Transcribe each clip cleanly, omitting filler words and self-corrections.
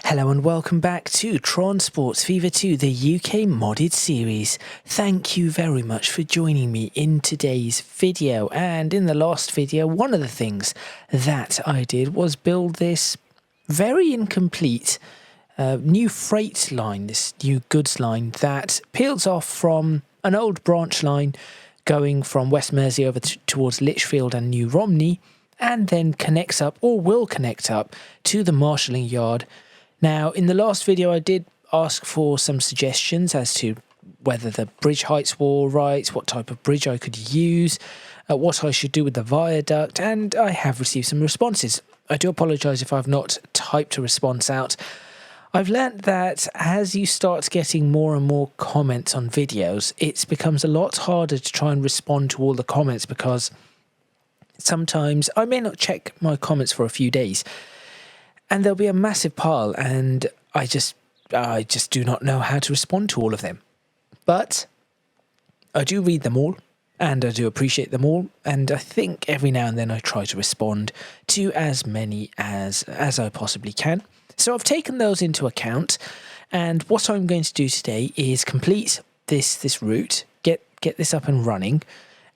Hello and welcome back to Tron Sports Fever 2, the UK modded series. Thank you very much for joining me in today's video. And in the last video, one of the things that I did was build this very incomplete new freight line, this new goods line that peels off from an old branch line going from West Mersea over towards Lichfield and New Romney, and then connects up, or will connect up, to the marshalling yard. Now, in the last video, I did ask for some suggestions as to whether the bridge heights were all right, what type of bridge I could use, what I should do with the viaduct, and I have received some responses. I do apologise if I've not typed a response out. I've learnt that as you start getting more and more comments on videos, it becomes a lot harder to try and respond to all the comments, because sometimes I may not check my comments for a few days, and there'll be a massive pile, and I just do not know how to respond to all of them. But I do read them all, and I do appreciate them all, and I think every now and then I try to respond to as many as I possibly can. So I've taken those into account, and what I'm going to do today is complete this route, get this up and running,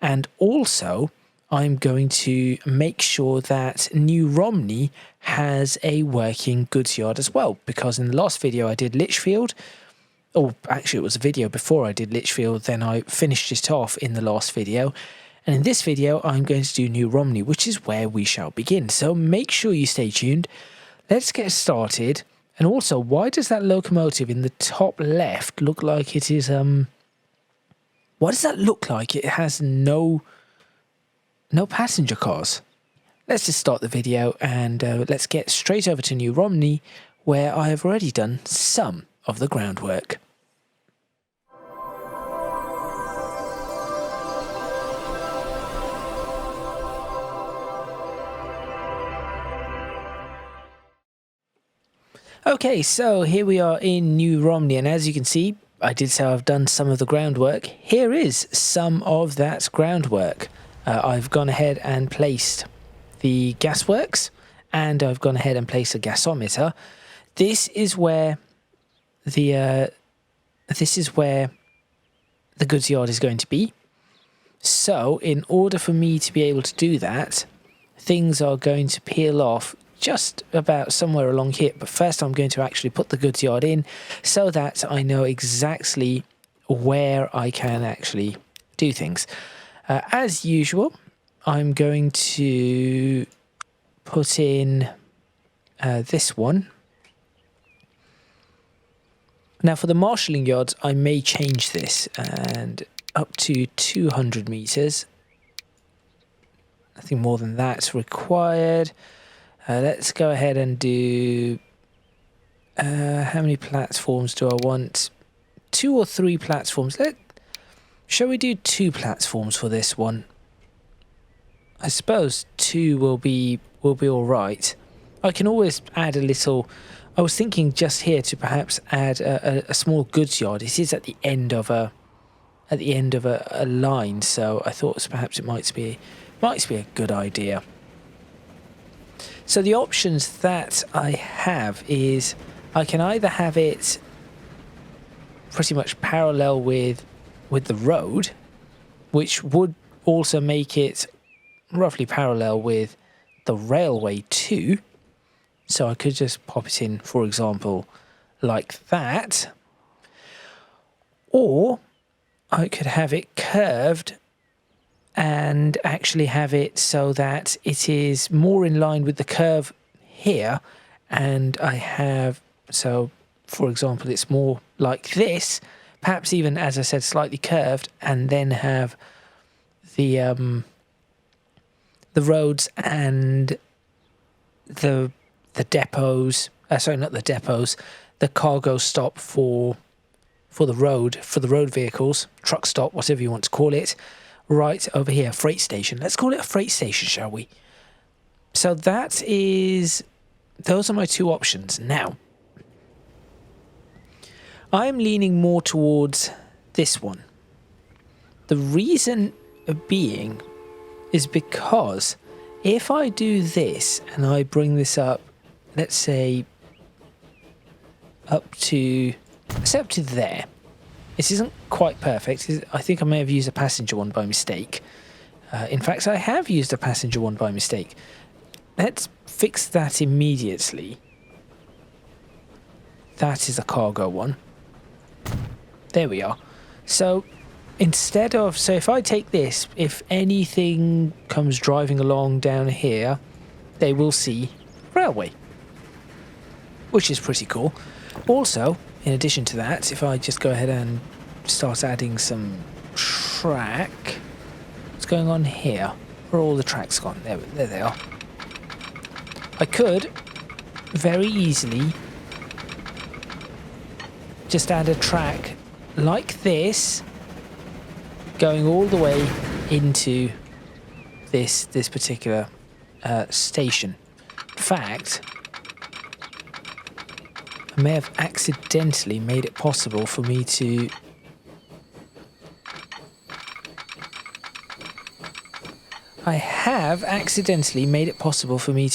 and also I'm going to make sure that New Romney has a working goods yard as well, because in the last video I did Lichfield, or actually it was a video before I did Lichfield, then I finished it off in the last video, and in this video I'm going to do New Romney, which is where we shall begin. So make sure you stay tuned. Let's get started. And also, why does that locomotive in the top left look like it is, why does that look like it has no passenger cars? Let's just start the video and let's get straight over to New Romney, where I have already done some of the groundwork. Okay, so here we are in New Romney, and as you can see, I did say I've done some of the groundwork. Here is some of that groundwork. I've gone ahead and placed the gasworks, and I've gone ahead and placed a gasometer. This is where the goods yard is going to be. So, in order for me to be able to do that, things are going to peel off just about somewhere along here. But first, I'm going to actually put the goods yard in so that I know exactly where I can actually do things. As usual, I'm going to put in this one. Now for the marshalling yards, I may change this and up to 200 meters. Nothing more than that's required. Let's go ahead and do... how many platforms do I want? 2 or 3 platforms. Shall we do 2 platforms for this one? I suppose 2 will be all right. I can always add a little... I was thinking just here to perhaps add a small goods yard. It is at the end of a line, so I thought perhaps it might be a good idea. So the options that I have is I can either have it pretty much parallel with the road, which would also make it roughly parallel with the railway too. So I could just pop it in, for example, like that. Or I could have it curved and actually have it so that it is more in line with the curve here. And I have, so for example, it's more like this, perhaps even, as I said, slightly curved, and then have the roads and the depots, sorry, not the depots, the cargo stop for the road vehicles, truck stop, whatever you want to call it, right over here, freight station. Let's call it a freight station, shall we? So those are my 2 options. Now, I'm leaning more towards this one. The reason being is because if I do this and I bring this up, let's say up to, say up to there. This isn't quite perfect. I think I may have used a passenger one by mistake. In fact, I have used a passenger one by mistake. Let's fix that immediately. That is a cargo one. There we are. So instead of, so if I take this, if anything comes driving along down here, they will see railway, which is pretty cool. Also, in addition to that, if I just go ahead and start adding some track, what's going on here? Where are all the tracks gone? There they are. I could very easily just add a track like this, going all the way into this particular station. In fact, I may have accidentally made it possible for me to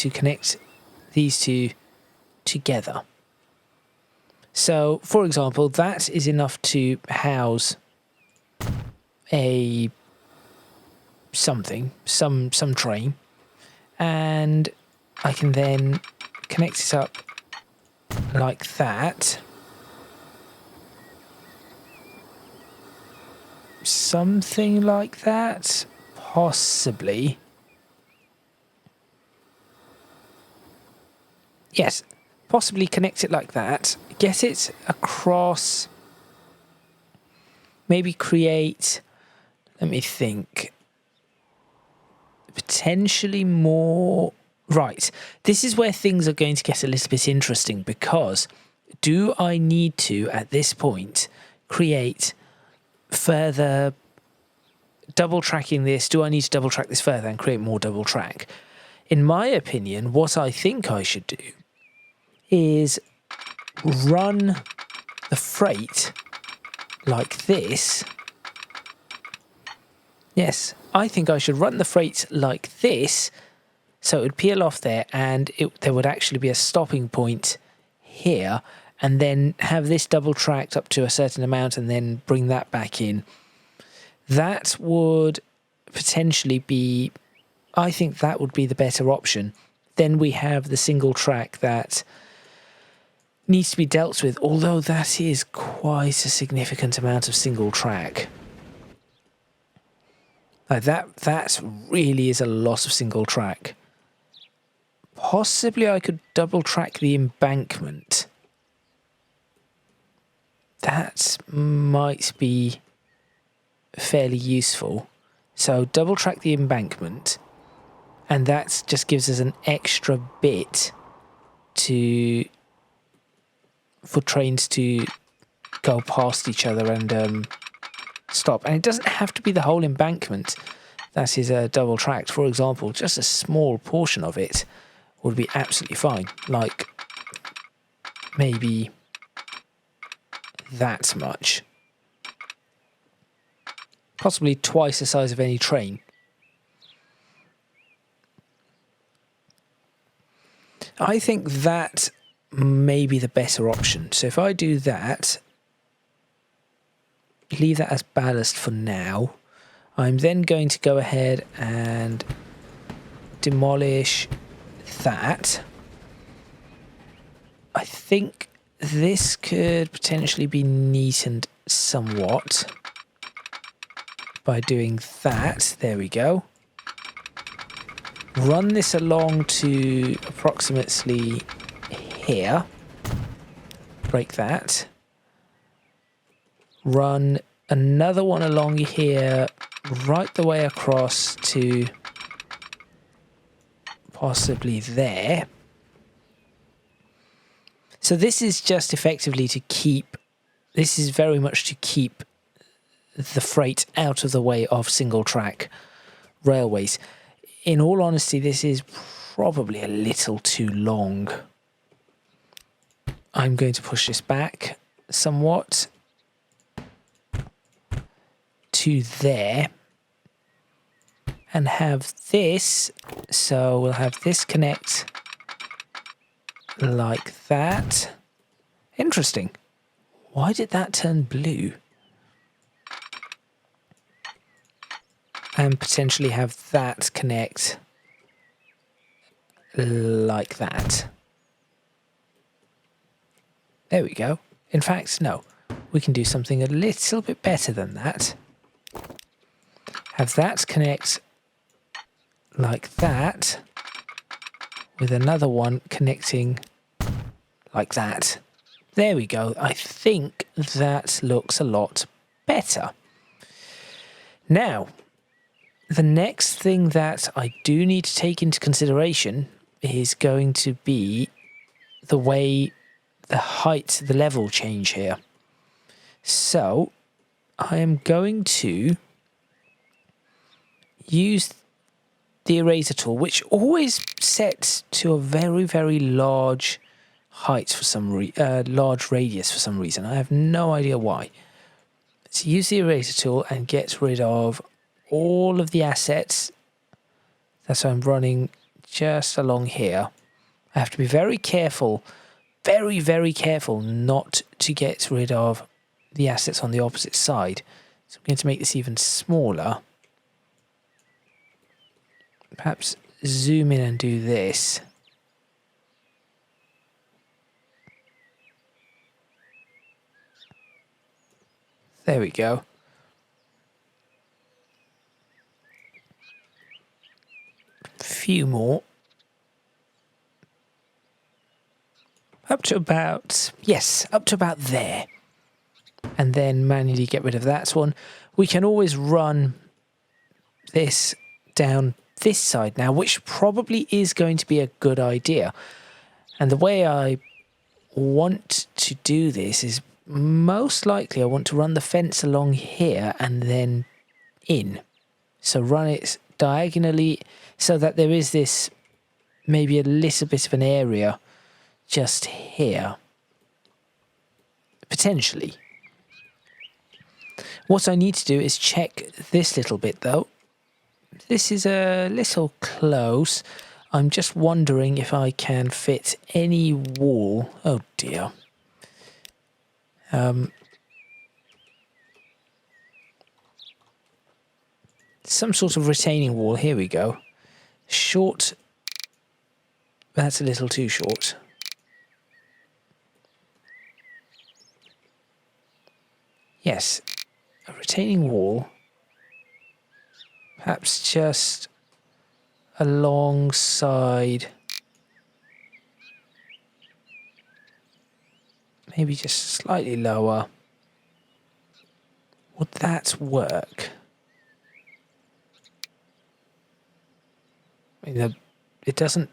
connect these two together. So, for example, that is enough to house some train, and I can then connect it up like that. Something like that, possibly. Yes, possibly connect it like that. Get it across. Maybe create, let me think, potentially more. Right, this is where things are going to get a little bit interesting, because do I need to, at this point, create further double tracking this? Do I need to double track this further and create more double track? In my opinion, what I think I should do is run the freight like this. Yes, I think I should run the freight like this, so it would peel off there, and there would actually be a stopping point here, and then have this double tracked up to a certain amount and then bring that back in. That would potentially be, I think that would be the better option. Then we have the single track that needs to be dealt with, although that is quite a significant amount of single track. Like that really is a lot of single track. Possibly I could double track the embankment. That might be fairly useful. So double track the embankment, and that just gives us an extra bit for trains to go past each other and stop. And it doesn't have to be the whole embankment that is double tracked. For example, just a small portion of it would be absolutely fine, like maybe that much, possibly twice the size of any train. I think that may be the better option. So if I do that, leave that as ballast for now, I'm then going to go ahead and demolish that. I think this could potentially be neatened somewhat by doing that. There we go. Run this along to approximately here. Break that. Run another one along here right the way across to possibly there. So this is just effectively to keep, this is very much to keep the freight out of the way of single track railways. In all honesty, this is probably a little too long. I'm going to push this back somewhat to there and have this, so we'll have this connect like that. Interesting. Why did that turn blue? And potentially have that connect like that. There we go. In fact, no. We can do something a little bit better than that. Have that connect like that, with another one connecting like that. There we go. I think that looks a lot better. Now, the next thing that I do need to take into consideration is going to be the way the height, the level change here. So I am going to use the eraser tool, which always sets to a very, very large height for some large radius for some reason. I have no idea why. So use the eraser tool and get rid of all of the assets that I'm running just along here. I have to be very careful, very, very careful not to get rid of the assets on the opposite side. So I'm going to make this even smaller. Perhaps zoom in and do this. There we go. Few more. Up to about, yes, up to about there. And then manually get rid of that one. We can always run this down this side now, which probably is going to be a good idea. And the way I want to do this is most likely I want to run the fence along here and then in. So run it diagonally so that there is this maybe a little bit of an area just here. Potentially. What I need to do is check this little bit though. This is a little close. I'm just wondering if I can fit any wall. Oh dear. Some sort of retaining wall. Here we go. Short. That's a little too short. Yes. A retaining wall. Perhaps just alongside. Maybe just slightly lower. Would that work? I mean, it doesn't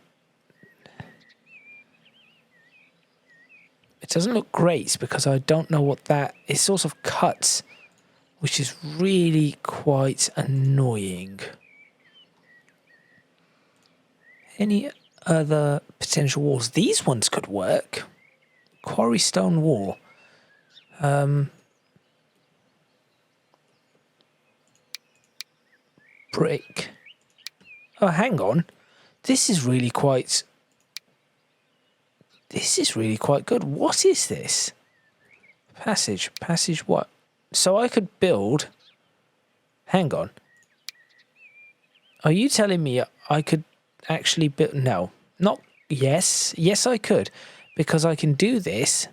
look great because I don't know what that... It sort of cuts, which is really quite annoying. Any other potential walls? These ones could work. Quarry stone wall. Brick. Oh, hang on. This is really quite good. What is this? Passage. Passage what? So I could build... Hang on. Are you telling me I could actually build... No. Not... Yes. Yes, I could. Because I can do this.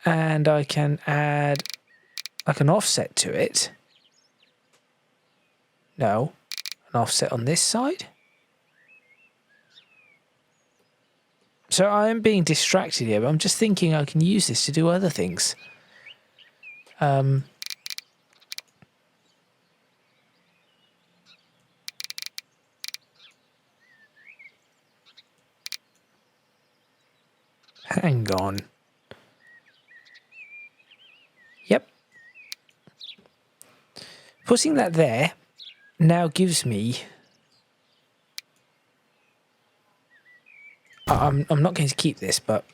And I can add... like an offset to it. No. An offset on this side. So I am being distracted here, but I'm just thinking I can use this to do other things. Hang on. Yep. Putting that there now gives me... I'm not going to keep this, but...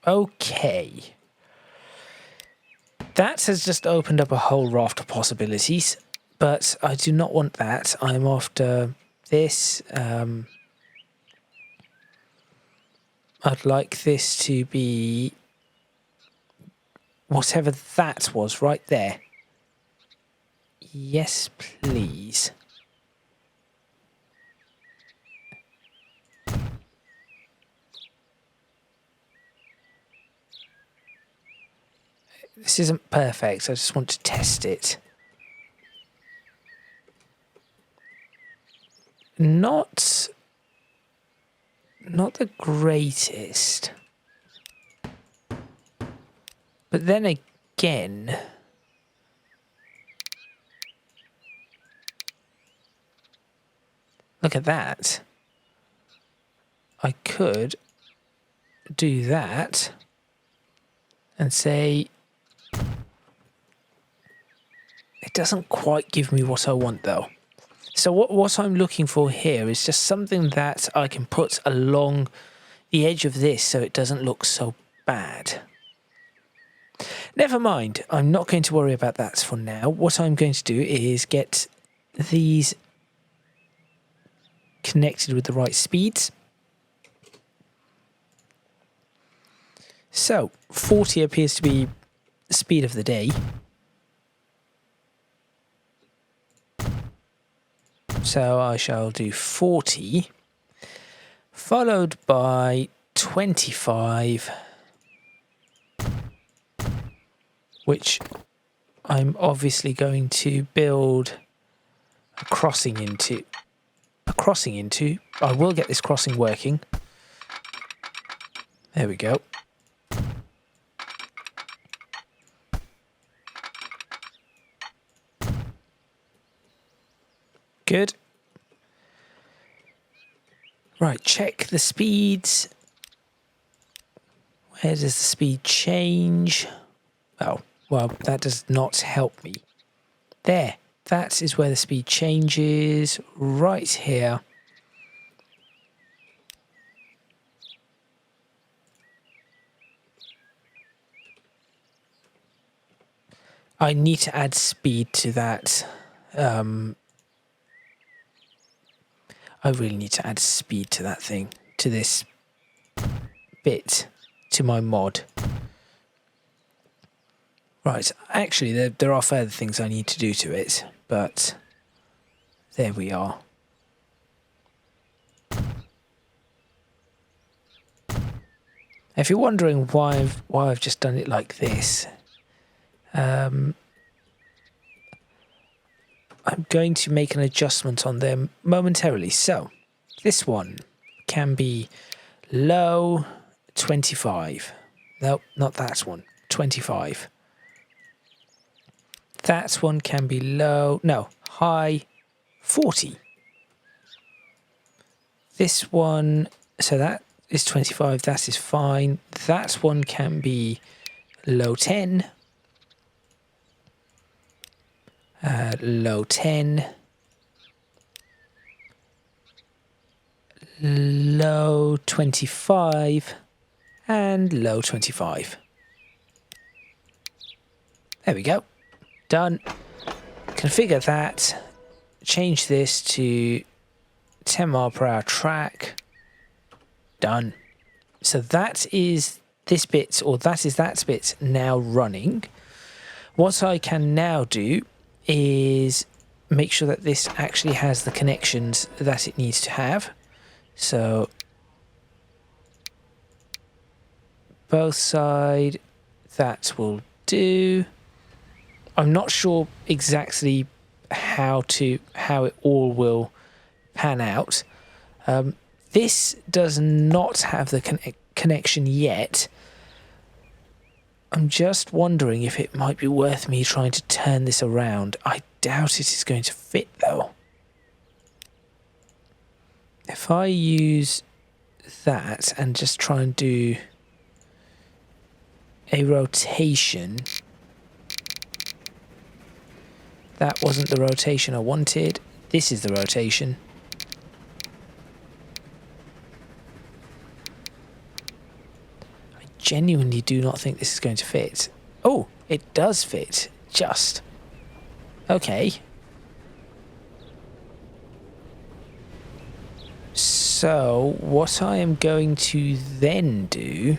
Okay. That has just opened up a whole raft of possibilities, but I do not want that. I'm after this. I'd like this to be whatever that was right there. Yes, please. This isn't perfect. I just want to test it. Not the greatest. But then again, look at that. I could do that and say, it doesn't quite give me what I want though. So what I'm looking for here is just something that I can put along the edge of this so it doesn't look so bad. Never mind, I'm not going to worry about that for now. What I'm going to do is get these connected with the right speeds. So 40 appears to be the speed of the day. So I shall do 40, followed by 25, which I'm obviously going to build a crossing into. I will get this crossing working. There we go. Good. Right, check the speeds. Where does the speed change? Oh, well, that does not help me. There, that is where the speed changes, right here. I need to add speed to that. I really need to add speed to that thing, to this bit, to my mod. Right, actually there are further things I need to do to it, but there we are. If you're wondering why I've just done it like this, I'm going to make an adjustment on them momentarily. So this one can be low 25. Nope, not that one. 25. That one can be high 40. This one, so that is 25, that is fine. That one can be low 10. Low 10. Low 25. And low 25. There we go. Done. Configure that. Change this to 10 mile per hour track. Done. So that is this bit, or that is that bit now running. What I can now do is make sure that this actually has the connections that it needs to have. So both side, that will do. I'm not sure exactly how it all will pan out. This does not have the connection yet. I'm just wondering if it might be worth me trying to turn this around. I doubt it is going to fit though. If I use that and just try and do a rotation, that wasn't the rotation I wanted. This is the rotation. I genuinely do not think this is going to fit. Oh, it does fit. Just. Okay. So what I am going to then do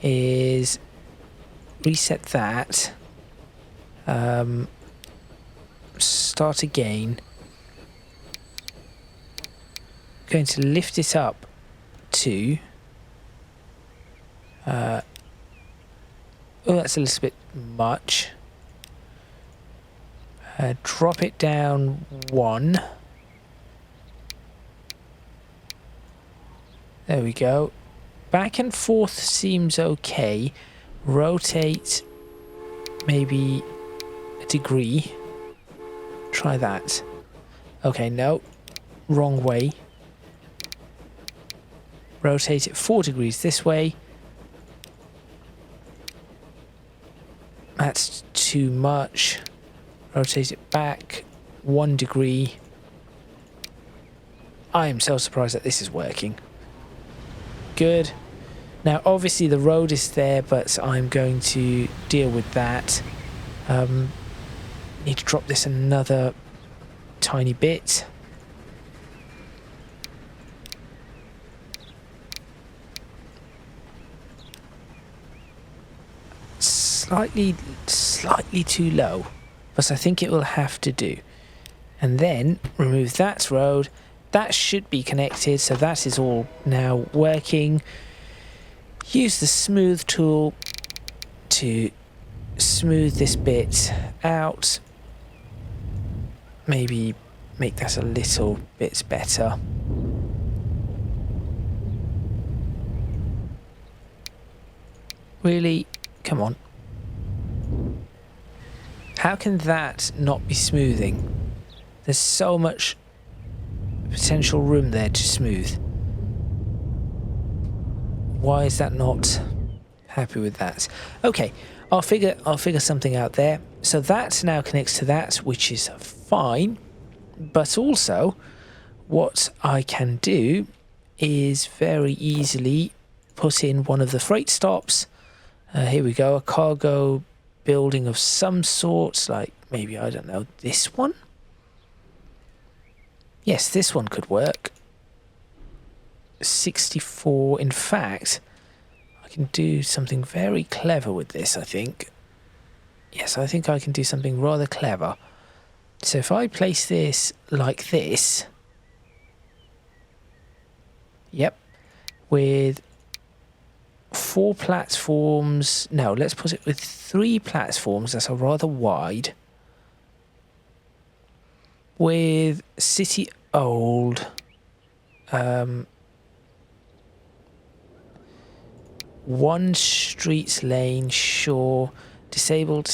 is reset that, start again, going to lift it up to, oh, that's a little bit much, drop it down 1. There we go. Back and forth seems okay. Rotate maybe a degree. Try that. Okay, no. Wrong way. Rotate it 4 degrees this way. That's too much. Rotate it back 1 degree. I am so surprised that this is working. Good. Now obviously the road is there, but I'm going to deal with that. Need to drop this another tiny bit. Slightly too low, but I think it will have to do. And then remove that road. That should be connected, so that is all now working. Use the smooth tool to smooth this bit out. Maybe make that a little bit better. Really? Come on. How can that not be smoothing? There's so much potential room there to smooth. Why is that not happy with that? Okay, I'll figure something out there. So that now connects to that, which is fine. But also, what I can do is very easily put in one of the freight stops. Here we go, a cargo building of some sort, like maybe, I don't know, this one? Yes, this one could work. 64. In fact, I can do something very clever with this, I think. Yes, I think I can do something rather clever. So if I place this like this, yep, with 4 platforms, no, let's put it with 3 platforms that are rather wide, with city old, one streets lane, sure, disabled,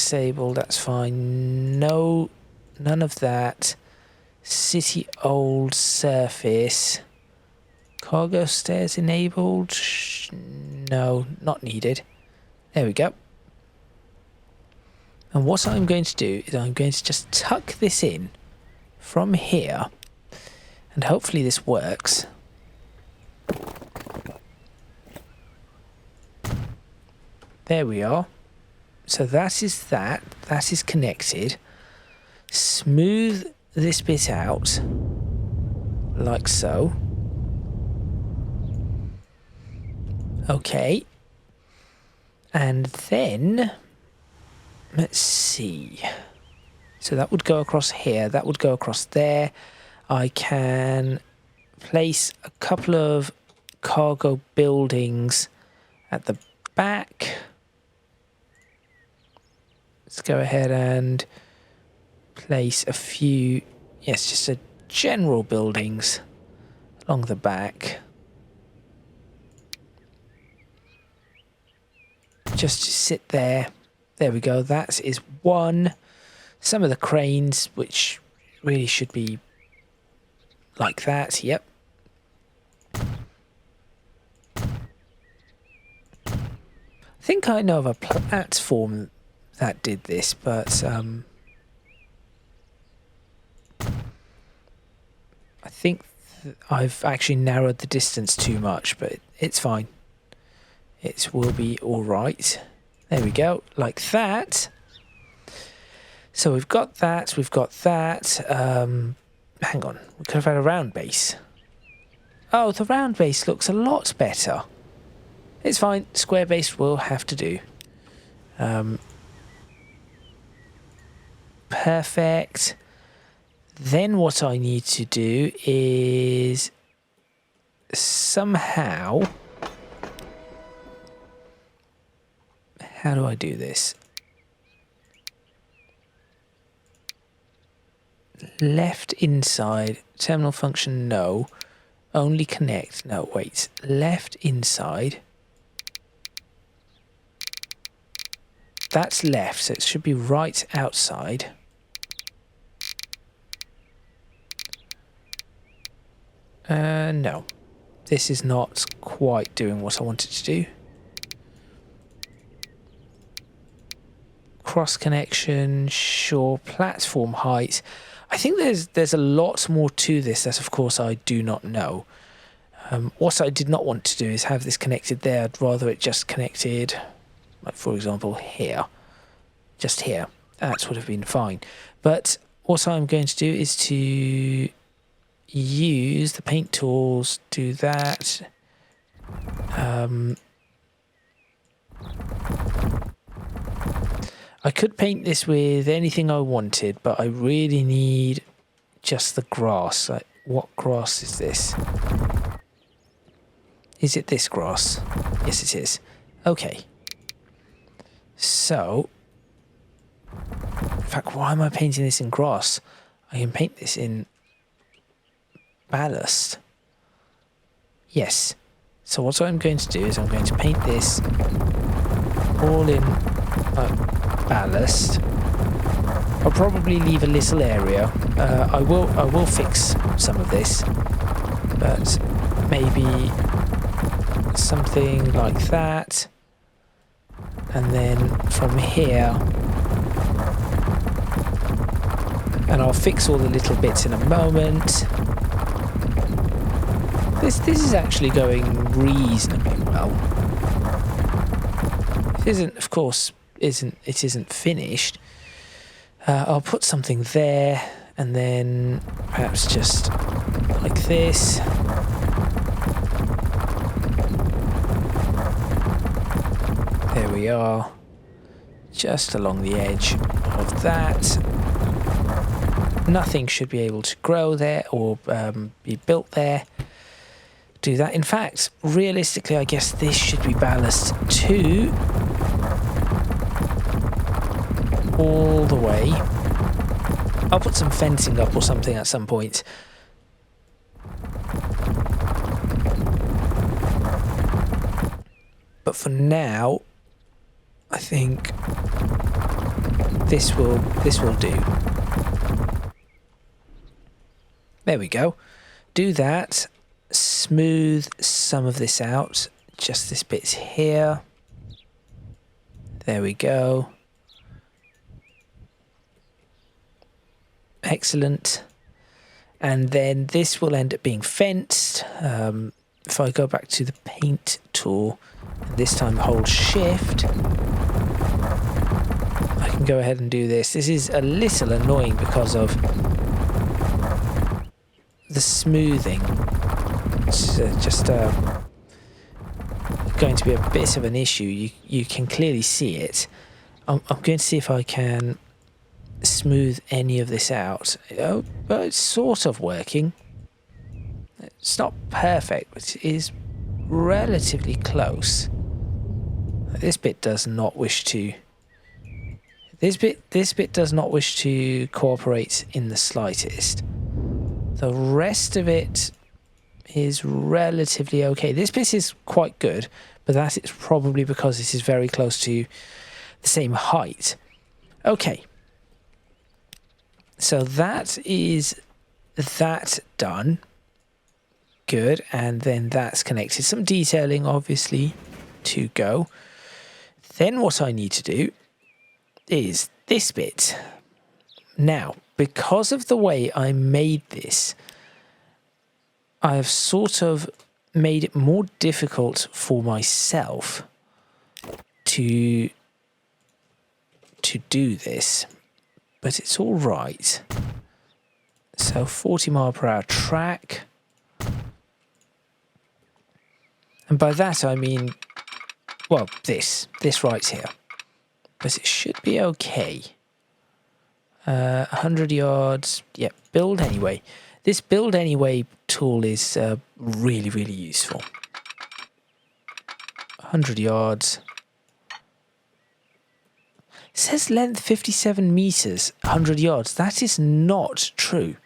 that's fine, no, none of that, city old surface, cargo stairs enabled, no, not needed, there we go. And what I'm going to do is I'm going to just tuck this in from here, and hopefully this works. There we are. So that is connected. Smooth this bit out like so. Okay. And then let's see. So that would go across here, that would go across there. I can place a couple of cargo buildings at the back. Let's go ahead and place a few, yes, just a general buildings along the back. Just to sit there. There we go, that is one. Some of the cranes, which really should be like that, yep. I think I know of a platform that did this, but I think I've actually narrowed the distance too much, but it's fine. It will be alright. There we go, like that. So we've got that, hang on, we could have had a round base. Oh, the round base looks a lot better. It's fine. Square base will have to do. Perfect. Then what I need to do is somehow... How do I do this? Left inside. Terminal function, no. Only connect. No, wait. Left inside. That's left, so it should be right outside. No. This is not quite doing what I wanted to do. Cross connection, sure. Platform height. I think there's a lot more to this that, of course, I do not know. What I did not want to do is have this connected there. I'd rather it just connected, like for example, here. Just here. That would have been fine. But what I'm going to do is to use the paint tools, do that. I could paint this with anything I wanted, but I really need just the grass. Like, what grass is this? Is it this grass? Yes, it is. Okay. So, in fact, why am I painting this in grass? I can paint this in ballast. Yes. So what I'm going to do is I'm going to paint this all in ballast. I'll probably leave a little area. I will fix some of this, but maybe something like that, and then from here, and I'll fix all the little bits in a moment. This is actually going reasonably well. It isn't, of course, isn't finished. I'll put something there, and then perhaps just like this. There we are, just along the edge of that. Nothing should be able to grow there or be built there. Do that. In fact, realistically, I guess this should be ballast too. All the way. I'll put some fencing up or something at some point. But for now, I think this will do. There we go. Do that. Smooth some of this out. Just this bit here. There we go. Excellent. And then this will end up being fenced. If I go back to the paint tool, and this time hold shift, I can go ahead and do this. This is a little annoying because of the smoothing. It's just going to be a bit of an issue. You can clearly see it. I'm going to see if I can smooth any of this out. Oh, but it's sort of working. It's not perfect, but it is relatively close. This bit does not wish to. This bit does not wish to cooperate in the slightest. The rest of it is relatively okay. This bit is quite good, but that is probably because this is very close to the same height. Okay. So that is that done. Good. And then that's connected. Some detailing, obviously, to go. Then what I need to do is this bit. Now, because of the way I made this, I have sort of made it more difficult for myself to do this. But it's all right. So 40 mile per hour track. And by that I mean, well, this right here. But it should be okay. 100 yards. Yep, build anyway. This build anyway tool is really, really useful. 100 yards. It says length 57 meters, 100 yards. That is not true.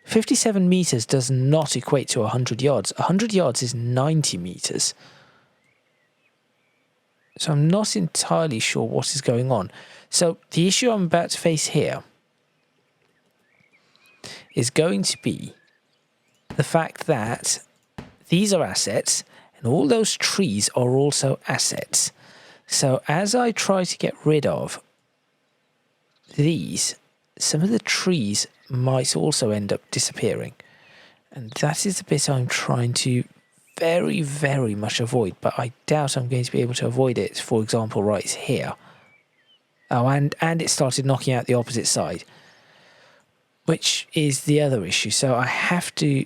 57 meters does not equate to 100 yards. 100 yards is 90 meters. So I'm not entirely sure what is going on. So the issue I'm about to face here is going to be the fact that these are assets and all those trees are also assets. So as I try to get rid of these, some of the trees might also end up disappearing. And that is the bit I'm trying to very, very much avoid, but I doubt I'm going to be able to avoid it, for example, right here. Oh, and it started knocking out the opposite side, which is the other issue. So I have to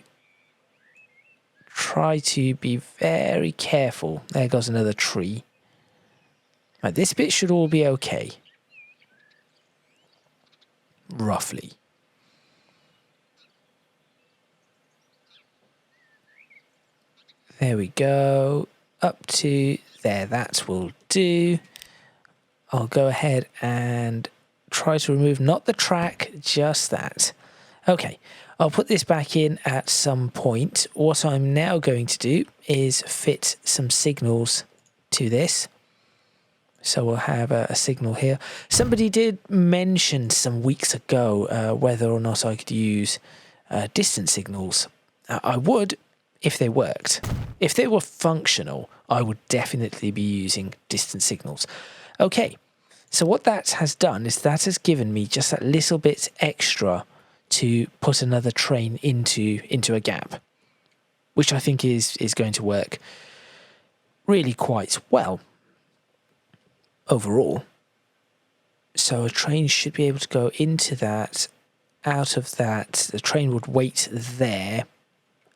try to be very careful. There goes another tree. Right, this bit should all be okay. Roughly. There we go. Up to there, that will do. I'll go ahead and try to remove not the track, just that. Okay, I'll put this back in at some point. What I'm now going to do is fit some signals to this. So we'll have a signal here. Somebody did mention some weeks ago whether or not I could use distance signals. I would if they worked. If they were functional, I would definitely be using distance signals. Okay, so what that has done is that has given me just that little bit extra to put another train into a gap, which I think is going to work really quite well overall. So a train should be able to go into that, out of that. The train would wait there.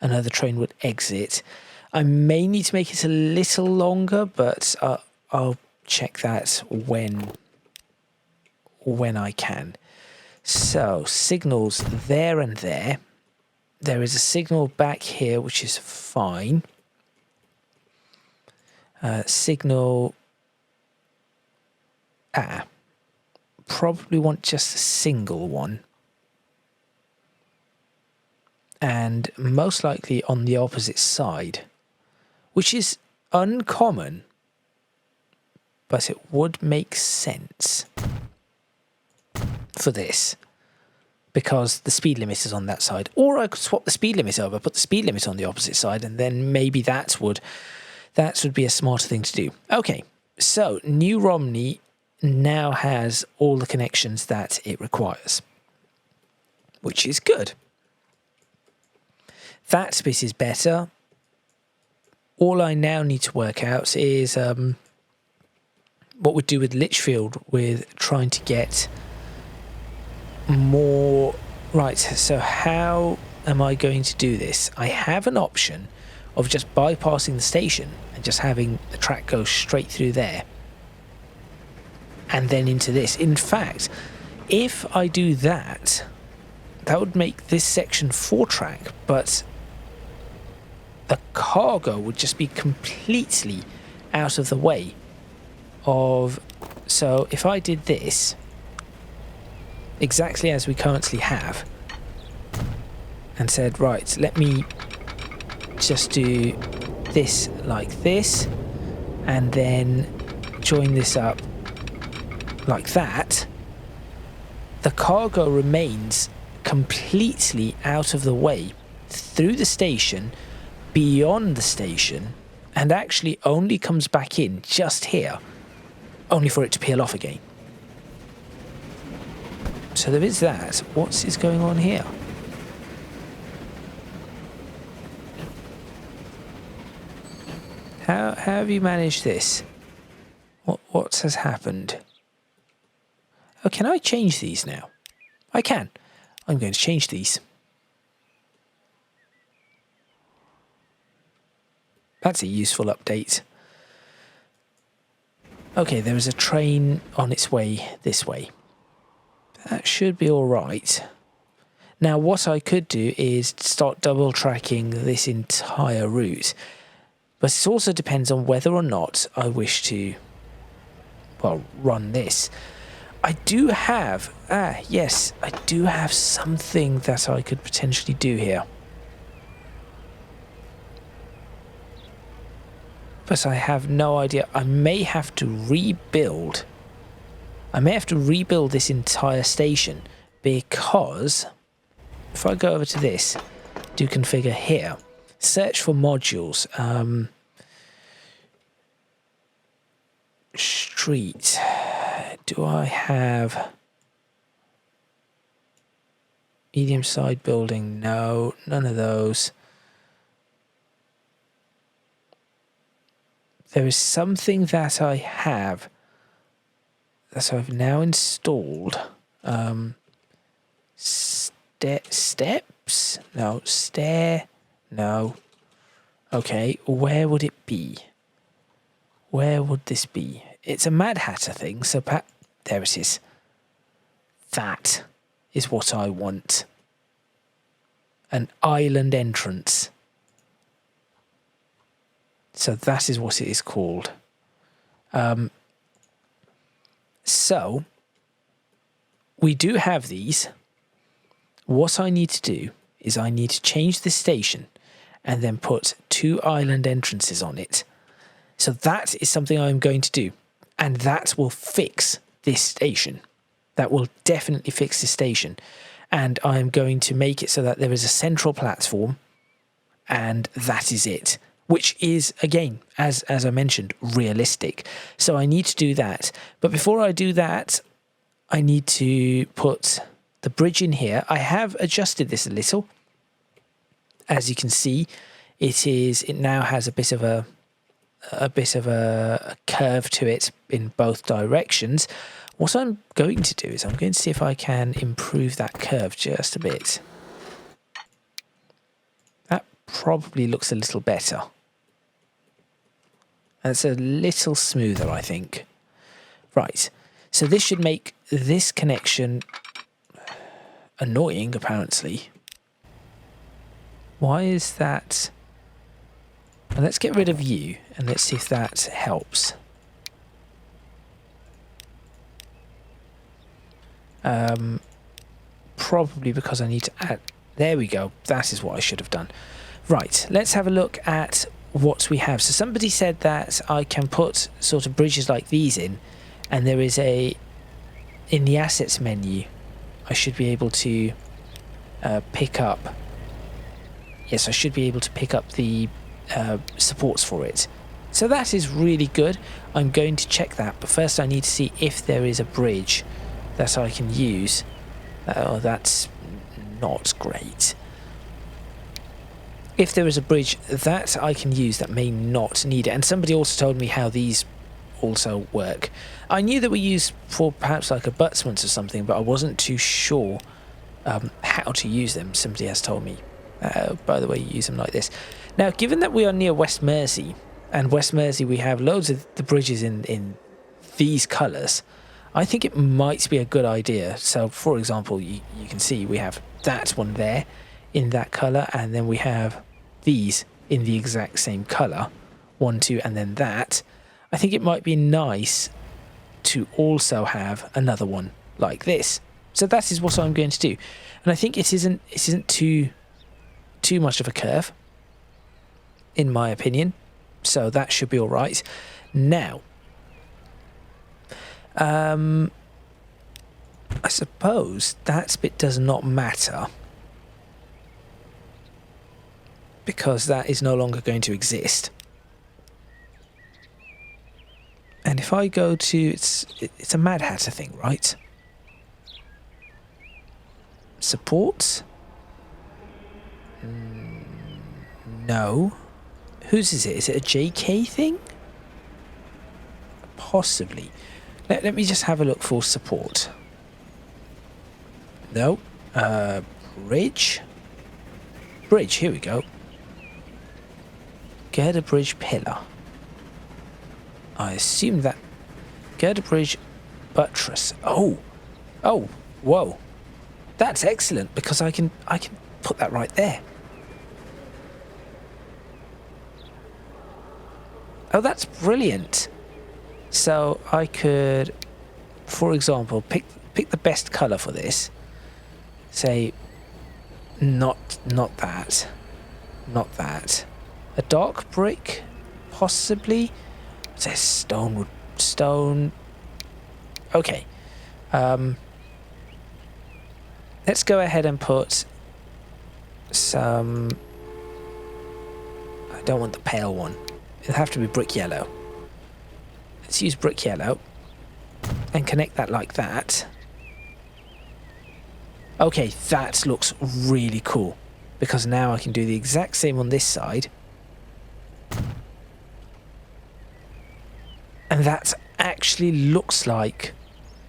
Another train would exit. I may need to make it a little longer, but I'll check that when I can. So signals there and there. There is a signal back here, which is fine. Signal. Probably want just a single one. And most likely on the opposite side, which is uncommon, but it would make sense for this because the speed limit is on that side. Or I could swap the speed limit over, put the speed limit on the opposite side, and then maybe that would be a smarter thing to do. Okay, so New Romney now has all the connections that it requires, which is good. That bit is better. All I now need to work out is what we'd do with Litchfield with trying to get more. Right, so how am I going to do this? I have an option of just bypassing the station and just having the track go straight through there and then into this. In fact, if I do that, that would make this section 4-track, but the cargo would just be completely out of the way of. So if I did this exactly as we currently have and said, right, let me just do this like this and then join this up like that, the cargo remains completely out of the way through the station, beyond the station, and actually only comes back in just here, only for it to peel off again. So there is that. What is going on here? How have you managed this? What has happened? Oh, can I change these now? I can. I'm going to change these. That's a useful update. Okay, there is a train on its way this way. That should be all right. Now, what I could do is start double tracking this entire route. But it also depends on whether or not I wish to, well, run this. I do have, yes, I do have something that I could potentially do here. But I have no idea. I may have to rebuild. I may have to rebuild this entire station because if I go over to this, do configure here, search for modules, street, do I have medium side building? No, none of those. There is something that I have that I've now installed. Steps? No. Stair? No. Okay, where would it be? Where would this be? It's a Mad Hatter thing, so there it is. That is what I want. An island entrance. So that is what it is called. So, we do have these. What I need to do is I need to change the station and then put 2 island entrances on it. So that is something I'm going to do. And that will fix this station. That will definitely fix this station. And I'm going to make it so that there is a central platform. And that is it. Which is, again, as I mentioned, realistic. So I need to do that. But before I do that, I need to put the bridge in here. I have adjusted this a little. As you can see, it now has a bit of a curve to it in both directions. What I'm going to do is I'm going to see if I can improve that curve just a bit. That probably looks a little better. That's a little smoother, I think. Right, so this should make this connection annoying, apparently. Why is that? Well, let's get rid of you and let's see if that helps. Probably because I need to add... There we go. That is what I should have done. Right, let's have a look at what we have. So somebody said that I can put sort of bridges like these in, and there is in the assets menu, I should be able to pick up... Yes, I should be able to pick up the supports for it. So that is really good. I'm going to check that, but first I need to see if there is a bridge that I can use. Oh, that's not great. If there is a bridge that I can use that may not need it, and somebody also told me how these also work. I knew that we used for perhaps like abutments or something, but I wasn't too sure how to use them. Somebody has told me. By the way, you use them like this. Now, given that we are near West Mersea, and West Mersea we have loads of the bridges in these colours, I think it might be a good idea. So, for example, you can see we have that one there in that colour, and then we have these in the exact same colour. 1, 2, and then that. I think it might be nice to also have another one like this. So that is what I'm going to do. And I think it isn't too much of a curve, in my opinion. So that should be all right. Now, I suppose that bit does not matter, because that is no longer going to exist. And if I go to... It's a Mad Hatter thing, right? Supports? No. Whose is it? Is it a JK thing? Possibly. Let me just have a look for support. No. Bridge? Bridge, here we go. girder bridge pillar. I assume that girder bridge buttress. Oh, whoa, that's excellent because I can put that right there. Oh, that's brilliant. So I could, for example, pick the best color for this. Say, not that. A dark brick, possibly. Say stone. Okay. Let's go ahead and put some. I don't want the pale one. It'll have to be brick yellow. Let's use brick yellow and connect that like that. Okay, that looks really cool because now I can do the exact same on this side. And that actually looks like...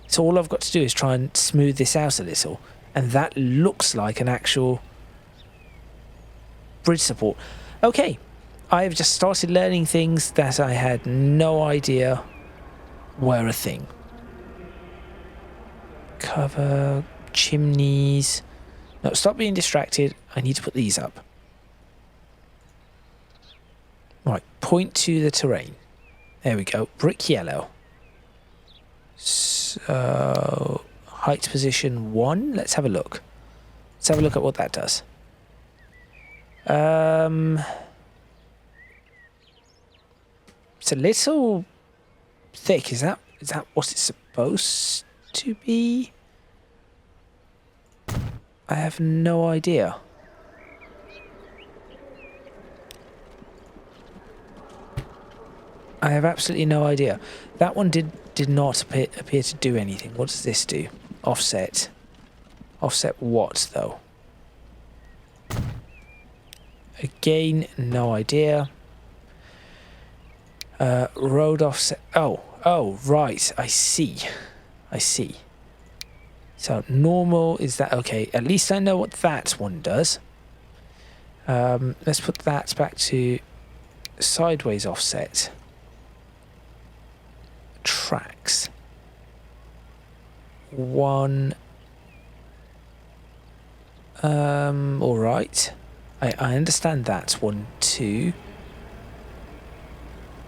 So all I've got to do is try and smooth this out a little. And that looks like an actual bridge support. Okay, I've just started learning things that I had no idea were a thing. Cover, chimneys. No, stop being distracted. I need to put these up. Right, point to the terrain. There we go. Brick yellow. So, height position 1. Let's have a look. Let's have a look at what that does. It's a little thick. Is that what it's supposed to be? I have no idea. I have absolutely no idea. That one did not appear to do anything. What does this do? Offset. Offset what, though? Again, no idea. Road offset. Oh, right. I see. So normal, is that okay? At least I know what that one does. Let's put that back to sideways offset. Tracks. 1. All right. I understand that. 1, 2.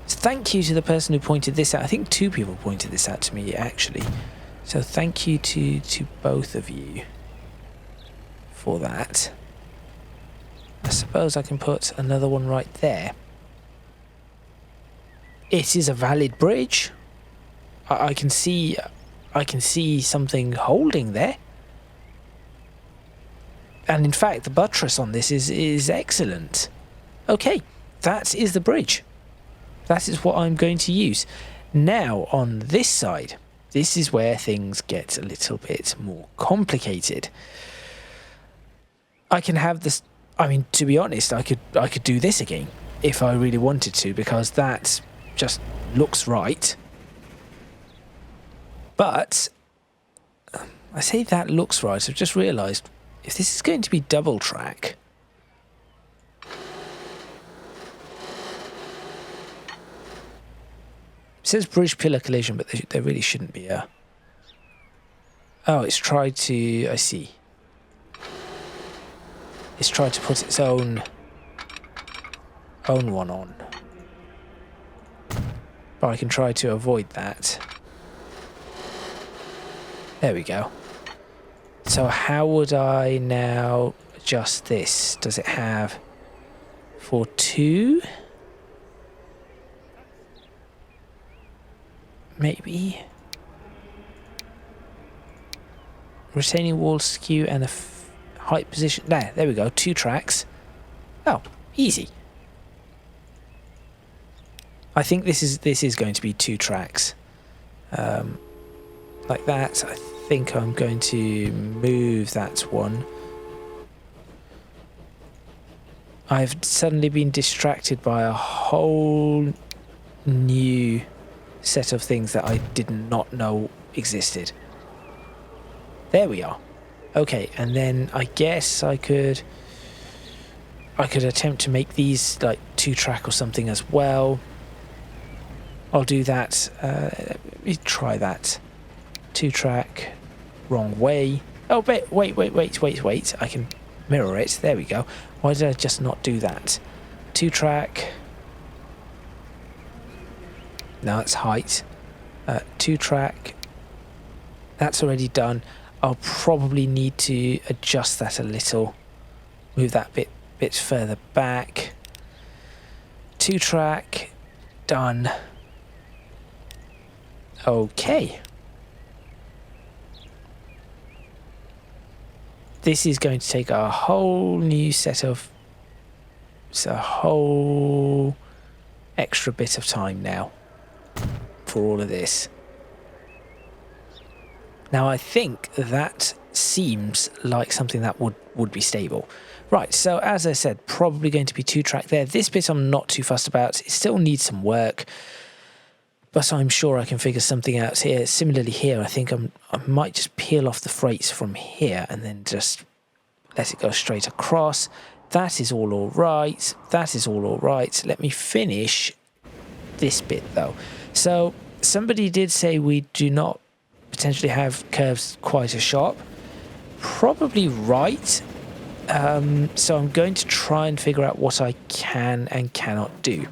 So thank you to the person who pointed this out. I think 2 people pointed this out to me, actually. So thank you to both of you for that. I suppose I can put another one right there. It is a valid bridge. I can see something holding there. And in fact, the buttress on this is excellent. Okay, that is the bridge. That is what I'm going to use. Now, on this side, this is where things get a little bit more complicated. I can have this... I mean, to be honest, I could do this again if I really wanted to, because that just looks right. But I say that looks right. I've just realised if this is going to be double track, it says bridge pillar collision, but there really shouldn't be a... Oh, it's tried to... I see. It's tried to put its own one on. But I can try to avoid that. There we go. So how would I now adjust this? Does it have for 2? Maybe. Retaining wall skew and a height position. There we go. 2 tracks. Oh, easy. I think this is going to be 2 tracks. Like that. I think I'm going to move that one. I've suddenly been distracted by a whole new set of things that I did not know existed. There we are. Okay, and then I guess I could I could attempt to make these like 2-track or something as well. I'll do that. Let me try that. 2-track, wrong way. Oh, wait. I can mirror it. There we go. Why did I just not do that? 2-track. No, it's height. 2-track. That's already done. I'll probably need to adjust that a little. Move that bit further back. 2-track. Done. Okay. This is going to take a whole new set of... It's a whole extra bit of time now for all of this. Now I think that seems like something that would be stable. Right, so as I said, probably going to be 2-track there. This bit I'm not too fussed about. It still needs some work, but I'm sure I can figure something out here. Similarly here, I think I might just peel off the freights from here and then just let it go straight across. That is all right. That is all right. Let me finish this bit though. So somebody did say we do not potentially have curves quite as sharp. Probably right. So I'm going to try and figure out what I can and cannot do.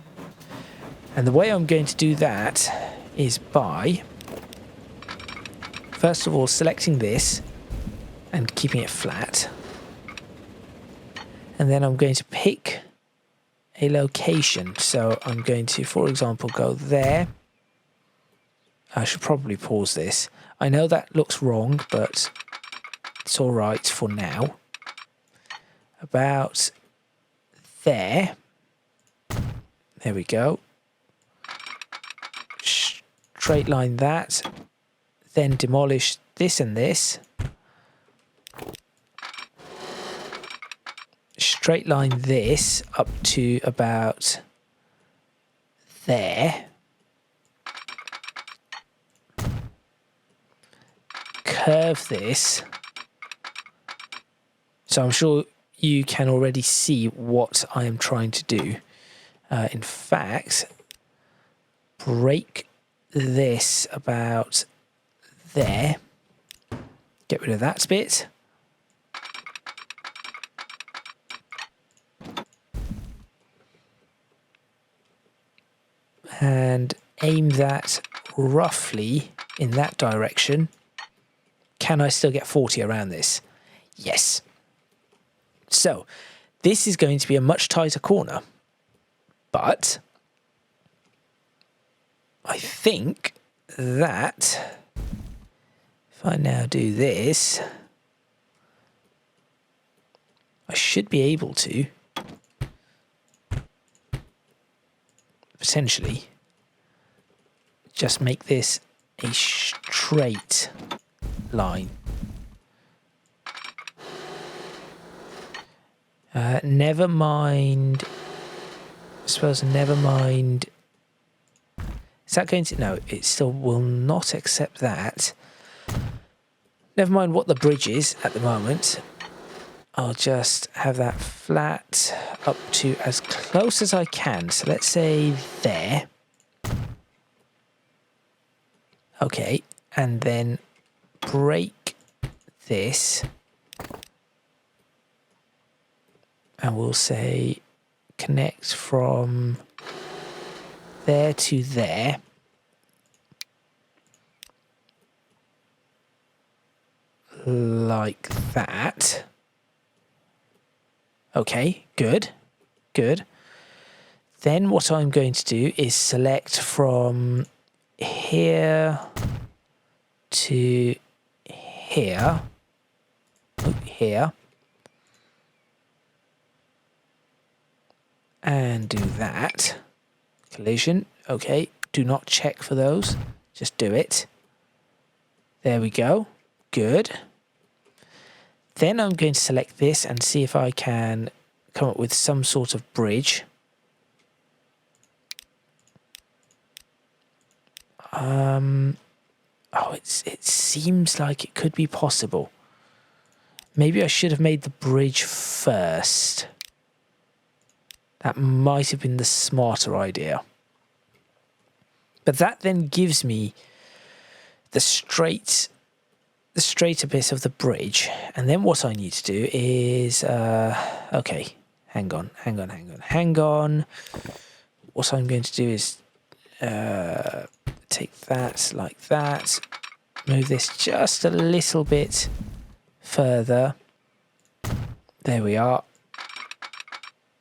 And the way I'm going to do that is by, first of all, selecting this and keeping it flat. And then I'm going to pick a location. So I'm going to, for example, go there. I should probably pause this. I know that looks wrong, but it's all right for now. About there. There we go. Straight line that. Then demolish this and this. Straight line this up to about there. Curve this. So I'm sure you can already see what I am trying to do. In fact, break this about there. Get rid of that bit. And aim that roughly in that direction. Can I still get 40 around this? Yes. So this is going to be a much tighter corner, but I think that if I now do this, I should be able to potentially just make this a straight line. Never mind. I suppose never mind. Is that going to... No, it still will not accept that. Never mind what the bridge is at the moment. I'll just have that flat up to as close as I can. So let's say there. Okay, and then break this. And we'll say connect from there to there. Like that. Okay, good. Good. Then what I'm going to do is select from here to here. Here. And do that. Collision. Okay. Do not check for those. Just do it. There we go. Good. Then I'm going to select this and see if I can come up with some sort of bridge. Oh, it seems like it could be possible. Maybe I should have made the bridge first. That might have been the smarter idea. But that then gives me the straighter bit of the bridge. And then what I need to do is, okay, hang on. What I'm going to do is take that like that, move this just a little bit further. There we are.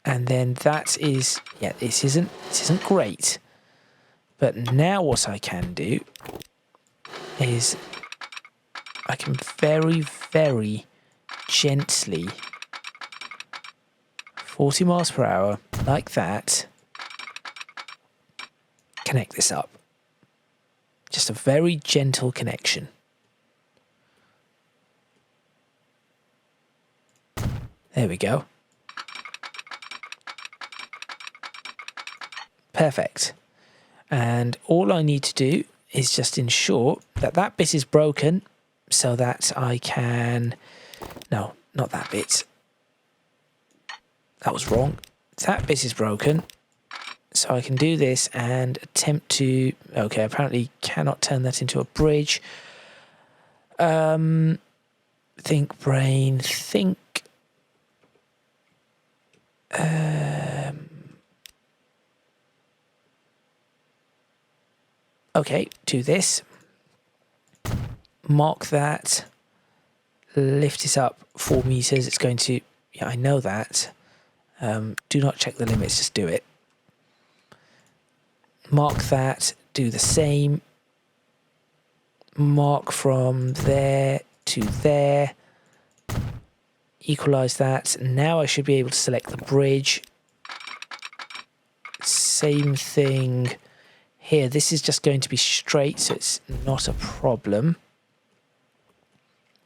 And then that is, yeah, this isn't great. But now what I can do is I can very, very gently, 40 miles per hour, like that, connect this up. Just a very gentle connection. There we go. Perfect. And all I need to do is just ensure that that bit is broken so that I can... No, not that bit. That was wrong. That bit is broken. So I can do this and attempt to... Okay, apparently cannot turn that into a bridge. Think, brain, think... Okay, do this. Mark that. Lift it up 4 meters. It's going to... Yeah, I know that. Do not check the limits, just do it. Mark that. Do the same. Mark from there to there. Equalize that. Now I should be able to select the bridge. Same thing here. This is just going to be straight, so it's not a problem.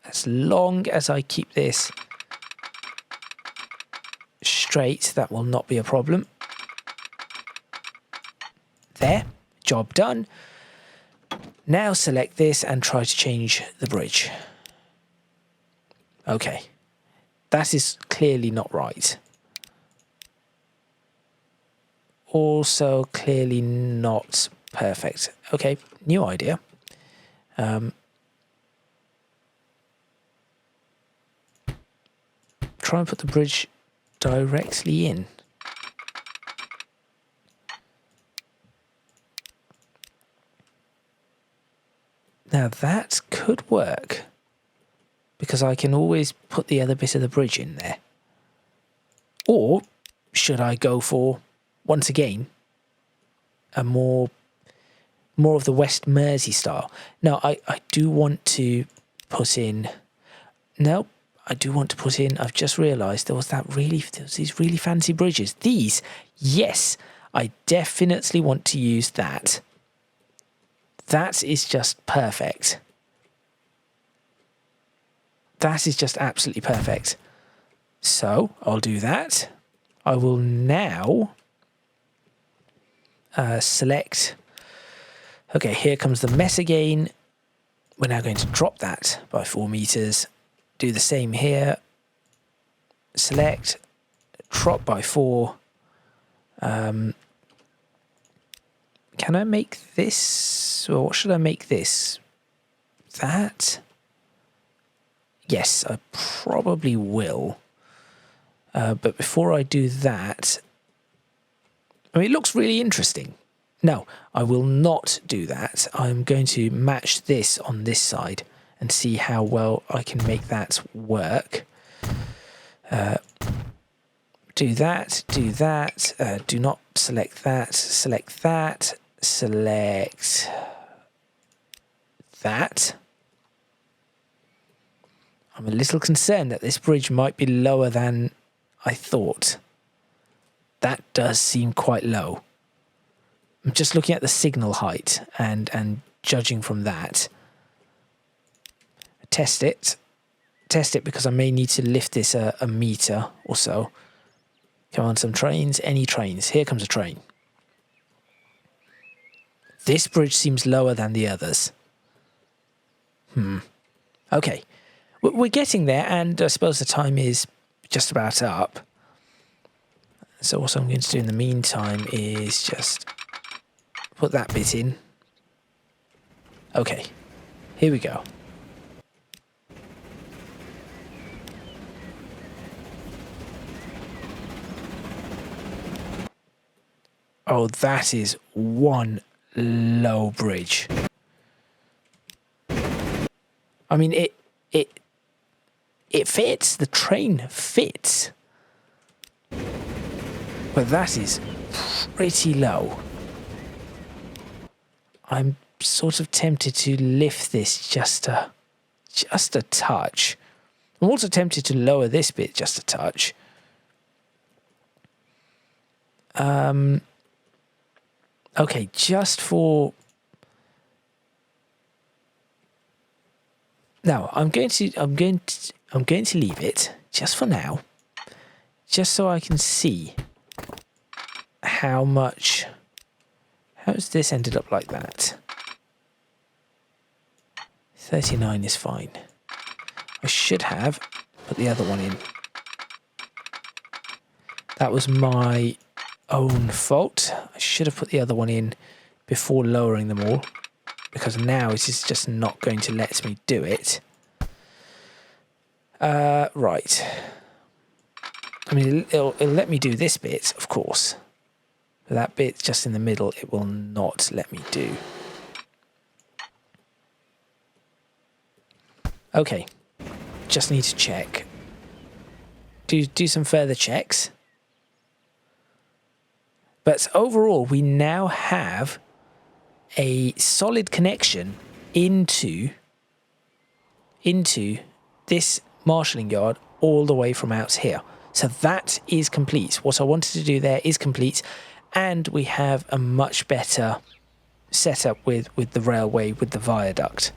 As long as I keep this straight, that will not be a problem. There, job done. Now select this and try to change the bridge. Okay, that is clearly not right. Also clearly not perfect. Okay, new idea. Try and put the bridge directly in. Now that could work, because I can always put the other bit of the bridge in there. Or should I go for, once again, a more of the West Mersea style? No, I do want to put in... No, I do want to put in... I've just realised there was these really fancy bridges. These, yes, I definitely want to use that. That is just perfect. That is just absolutely perfect. So, I'll do that. I will now select... Okay, here comes the mess again. We're now going to drop that by 4 meters. Do the same here. Select, drop by 4. Can I make this? Or what should I make this? That? Yes, I probably will. But before I do that... I mean, it looks really interesting. No, I will not do that. I'm going to match this on this side and see how well I can make that work. Do that, do that. Do not select that. Select that. Select that. I'm a little concerned that this bridge might be lower than I thought. That does seem quite low. I'm just looking at the signal height and judging from that. Test it. Test it because I may need to lift this a meter or so. Come on, some trains. Any trains. Here comes a train. This bridge seems lower than the others. Okay. We're getting there, and I suppose the time is just about up. So what I'm going to do in the meantime is just put that bit in. Okay, here we go. Oh, that is one low bridge. I mean, it fits. The train fits. But that is pretty low. I'm sort of tempted to lift this just a touch. I'm also tempted to lower this bit just a touch. Okay, just for now, I'm going to leave it just for now, just so I can see how much. How's this ended up like that? 39 is fine. I should have put the other one in. That was my own fault. I should have put the other one in before lowering them all, because now it is just not going to let me do it. Right. I mean, it'll let me do this bit, of course. But that bit just in the middle, it will not let me do. Okay. Just need to check. Do some further checks. But overall, we now have a solid connection into this marshalling yard all the way from out here. So that is complete. What I wanted to do there is complete, and we have a much better setup with the railway, with the viaduct.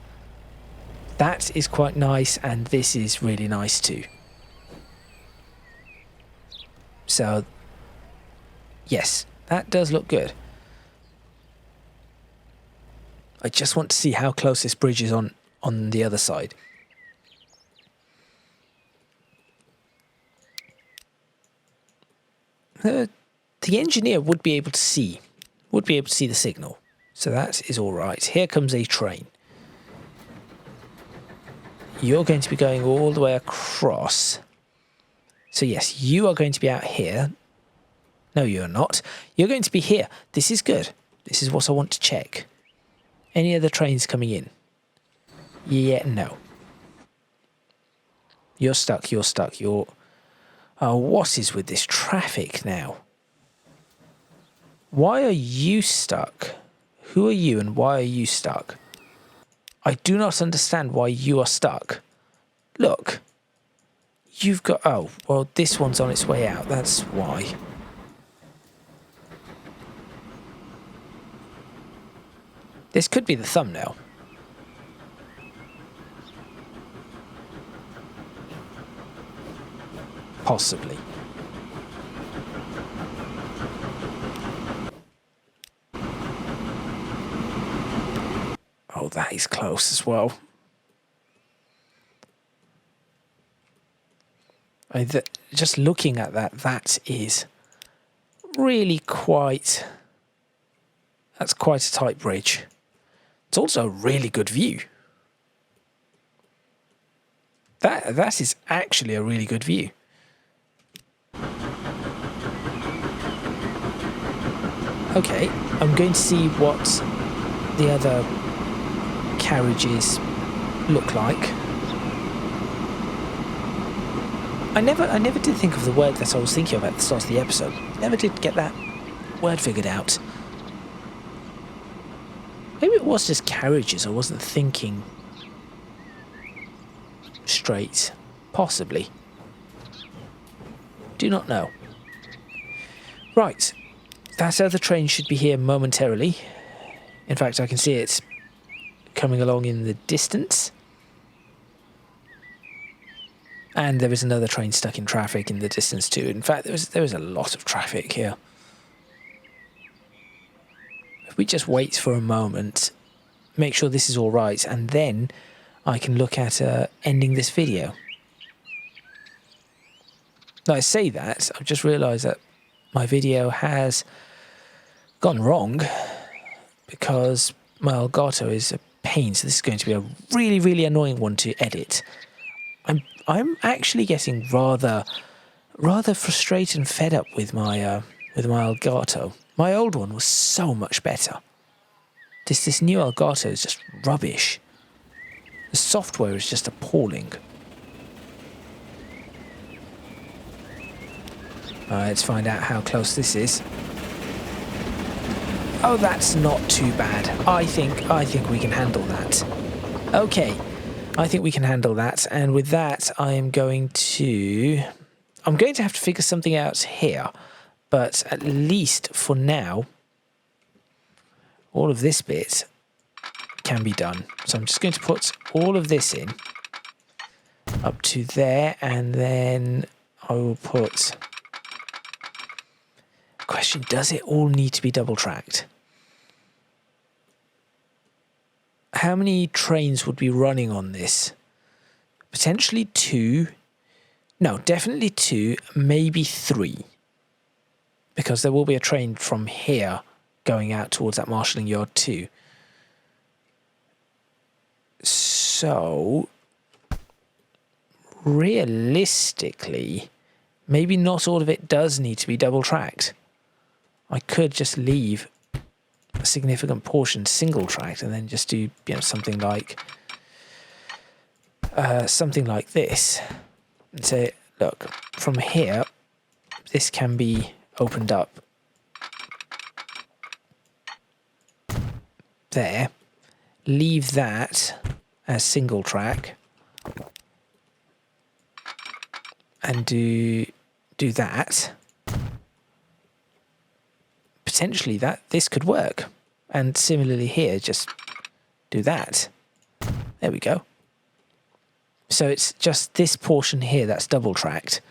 That is quite nice, and this is really nice too. So, yes, that does look good. I just want to see how close this bridge is on the other side. The engineer would be able to see the signal. So that is all right. Here comes a train. You're going to be going all the way across. So yes, you are going to be out here. No, you're not. You're going to be here. This is good. This is what I want to check. Any other trains coming in? Yeah, no. You're stuck, you're stuck, you're... Oh, what is with this traffic now? Why are you stuck? Who are you and why are you stuck? I do not understand why you are stuck. Look. You've got... Oh, well, this one's on its way out. That's why. This could be the thumbnail. Possibly. Oh, that is close as well. Just looking at that, that is really quite... That's quite a tight bridge. It's also a really good view. That is actually a really good view. Okay, I'm going to see what the other carriages look like. I never did think of the word that I was thinking of at the start of the episode. Never did get that word figured out. Maybe it was just carriages. I wasn't thinking straight. Possibly. Do not know. Right. That other train should be here momentarily. In fact, I can see it coming along in the distance. And there is another train stuck in traffic in the distance too. In fact, there was a lot of traffic here. If we just wait for a moment, make sure this is all right, and then I can look at ending this video. Now, I say that, I've just realised that my video has gone wrong because my Elgato is a pain. So this is going to be a really, really annoying one to edit. I'm actually getting rather frustrated and fed up with my Elgato. My old one was so much better. This new Elgato is just rubbish. The software is just appalling. Let's find out how close this is. Oh, that's not too bad. I think we can handle that. Okay, I think we can handle that. And with that, I'm going to have to figure something out here. But at least for now, all of this bit can be done. So I'm just going to put all of this in up to there, and then I will put... Question, does it all need to be double tracked? How many trains would be running on this? Potentially 2. No, definitely 2, maybe 3. Because there will be a train from here going out towards that marshalling yard too. So, realistically, maybe not all of it does need to be double tracked. I could just leave a significant portion single tracked and then just do, something like this, and say, look, from here, this can be opened up there. Leave that as single track, and do that. Potentially this could work. And similarly here, just do that. There we go. So it's just this portion here that's double tracked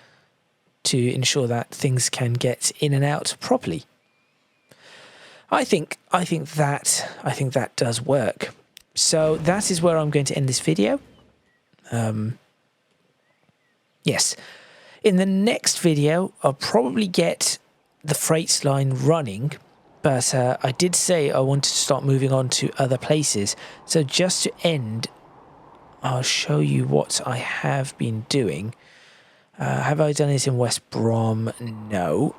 to ensure that things can get in and out properly. I think that does work. So that is where I'm going to end this video. Yes. In the next video, I'll probably get the freight line running, but I did say I wanted to start moving on to other places. So just to end, I'll show you what I have been doing. Have I done it in West Brom? No.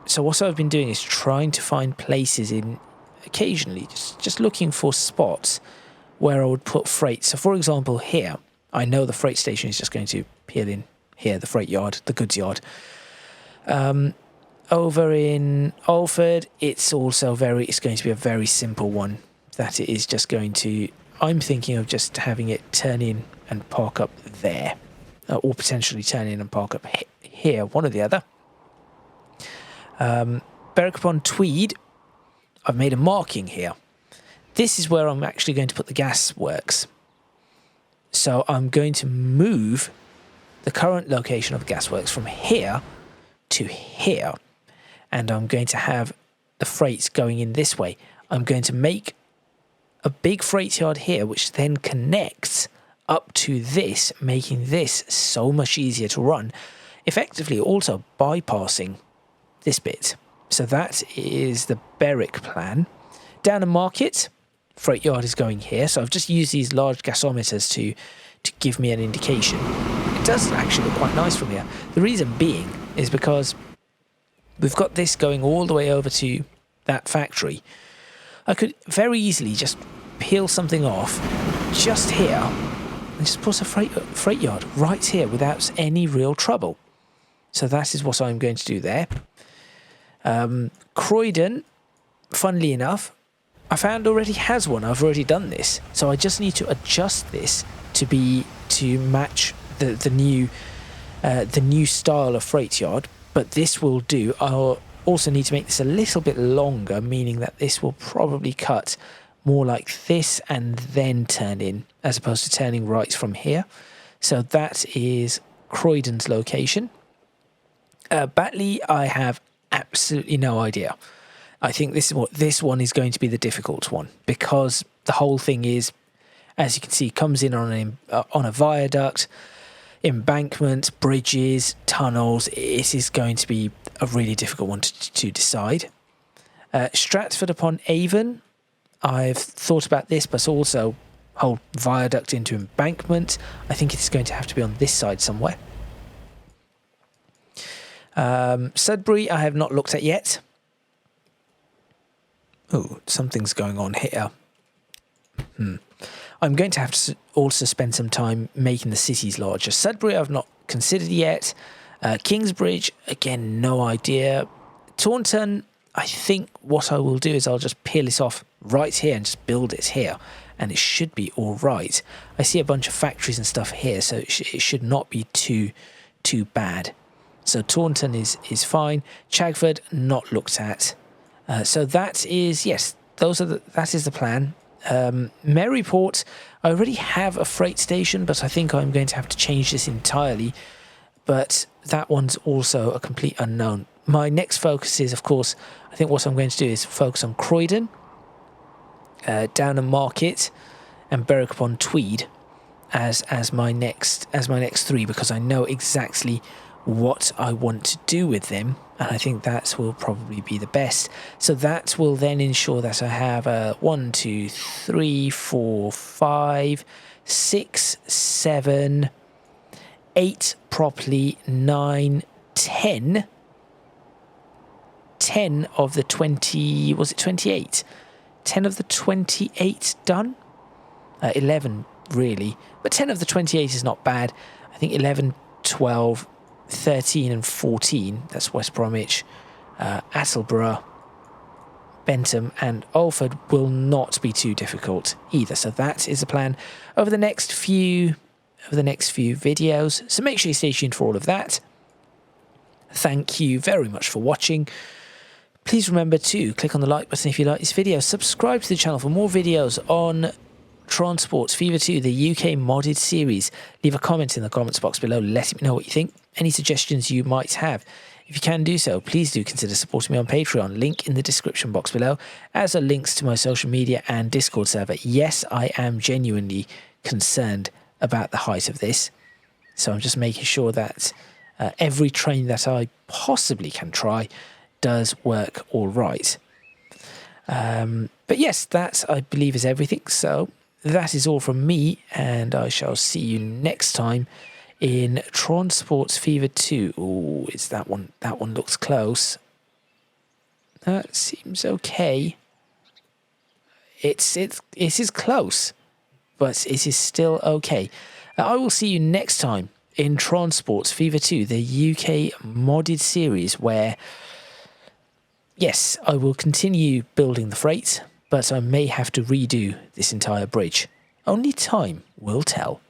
So what I've been doing is trying to find places in, occasionally, just looking for spots where I would put freight. So for example here, I know the freight station is just going to peel in here, the freight yard, the goods yard. Over in Alford, it's going to be a very simple one, that it is just going to, I'm thinking of just having it turn in and park up there, or potentially turn in and park up here, one or the other. Berwick-upon-Tweed, I've made a marking here. This is where I'm actually going to put the gas works. So I'm going to move the current location of the gasworks from here to here. And I'm going to have the freights going in this way. I'm going to make a big freight yard here, which then connects up to this, making this so much easier to run, effectively also bypassing this bit. So that is the Berwick plan. Down a market, freight yard is going here. So I've just used these large gasometers to give me an indication. It does actually look quite nice from here. The reason being is because we've got this going all the way over to that factory. I could very easily just peel something off just here and just put a freight yard right here without any real trouble. So that is what I'm going to do there. Croydon, funnily enough, I found already has one. I've already done this. So I just need to adjust this to match the new style of freight yard. But this will do. I'll also need to make this a little bit longer, meaning that this will probably cut more like this and then turn in, as opposed to turning right from here. So that is Croydon's location. Batley, I have absolutely no idea. I think this one is going to be the difficult one, because the whole thing is, as you can see, comes in on a viaduct. embankments, bridges, tunnels. It is going to be a really difficult one to decide. Stratford upon Avon, I've thought about this, but also whole viaduct into embankment. I think it's going to have to be on this side somewhere. Sudbury, I have not looked at yet. Oh, something's going on here. I'm going to have to also spend some time making the cities larger. Sudbury, I've not considered yet. Kingsbridge, again, no idea. Taunton, I think what I will do is I'll just peel this off right here and just build it here, and it should be all right. I see a bunch of factories and stuff here, so it should not be too bad. So Taunton is fine. Chagford, not looked at. So that is, yes, that is the plan. Maryport, I already have a freight station, but I think I'm going to have to change this entirely. But that one's also a complete unknown. My next focus is, of course, I think what I'm going to do is focus on Croydon, Downham Market, and Berwick upon Tweed as my next three, because I know exactly what I want to do with them, and I think that will probably be the best. So that will then ensure that I have 1, 2, 3, 4, 5, 6, 7, 8 properly, 9, 10. 10 of the 20, was it 28? 10 of the 28 done? 11 really, but 10 of the 28 is not bad. I think 11, 12, 13 and 14, that's West Bromwich, Attleborough, Bentham and Alford will not be too difficult either. So that is the plan over the next few videos. So make sure you stay tuned for all of that. Thank you very much for watching. Please remember to click on the like button if you like this video. Subscribe to the channel for more videos on Tron Sports Fever 2, the UK modded series. Leave a comment in the comments box below, letting me know what you think, any suggestions you might have. If you can do so, please do consider supporting me on Patreon, link in the description box below, as are links to my social media and Discord server. Yes, I am genuinely concerned about the height of this, so I'm just making sure that every train that I possibly can try does work all right. But yes, that I believe is everything. So that is all from me, and I shall see you next time in Tron Sports Fever 2. Oh, is that one? That one looks close. That seems okay. It is close, but it is still okay. I will see you next time in Tron Sports Fever 2, the UK modded series, where yes, I will continue building the freight, but I may have to redo this entire bridge. Only time will tell.